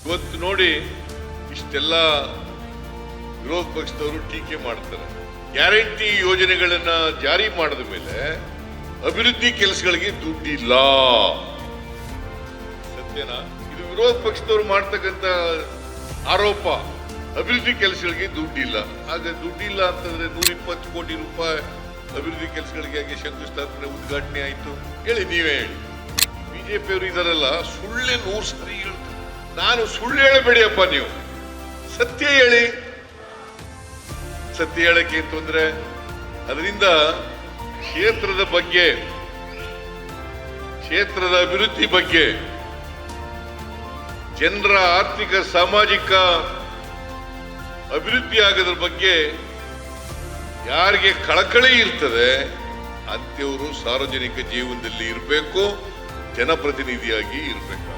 ಇವತ್ತು ನೋಡಿ ಇಷ್ಟೆಲ್ಲ ವಿರೋಧ ಪಕ್ಷದವರು ಟೀಕೆ ಮಾಡ್ತಾರೆ. ಗ್ಯಾರಂಟಿ ಯೋಜನೆಗಳನ್ನ ಜಾರಿ ಮಾಡಿದ ಮೇಲೆ ಅಭಿವೃದ್ಧಿ ಕೆಲಸಗಳಿಗೆ ದುಡ್ಡಿಲ್ಲ. ಸತ್ಯನಾ? ಇದು ವಿರೋಧ ಪಕ್ಷದವರು ಮಾಡ್ತಕ್ಕಂಥ ಆರೋಪ. ಅಭಿವೃದ್ಧಿ ಕೆಲಸಗಳಿಗೆ ದುಡ್ಡಿಲ್ಲ. ಆಗ ದುಡ್ಡಿಲ್ಲ ಅಂತಂದ್ರೆ 120 ಕೋಟಿ ರೂಪಾಯಿ ಅಭಿವೃದ್ಧಿ ಕೆಲಸಗಳಿಗೆ ಹಾಗೆ ಶಂಕುಸ್ಥಾಪನೆ ಉದ್ಘಾಟನೆ ಆಯ್ತು. ಹೇಳಿ, ನೀವೇ ಹೇಳಿ. ಬಿಜೆಪಿಯವರು ಇದಾರಲ್ಲ, ಸುಳ್ಳೆ 100 ಸರಿ ಹೇಳ್ತಾರೆ. ನಾನು ಸುಳ್ಳು ಹೇಳಬೇಡಿಯಪ್ಪ, ನೀವು ಸತ್ಯ ಹೇಳಿ. ಸತ್ಯ ಹೇಳಕ್ಕೆ ತೊಂದ್ರೆ. ಅದರಿಂದ ಕ್ಷೇತ್ರದ ಬಗ್ಗೆ, ಕ್ಷೇತ್ರದ ಅಭಿವೃದ್ಧಿ ಬಗ್ಗೆ, ಜನರ ಆರ್ಥಿಕ ಸಾಮಾಜಿಕ ಅಭಿವೃದ್ಧಿ ಆಗೋದ್ರ ಬಗ್ಗೆ ಯಾರಿಗೆ ಕಳಕಳಿ ಇರ್ತದೆ ಅಂಥವರು ಸಾರ್ವಜನಿಕ ಜೀವನದಲ್ಲಿ ಇರಬೇಕು, ಜನಪ್ರತಿನಿಧಿಯಾಗಿ ಇರಬೇಕು.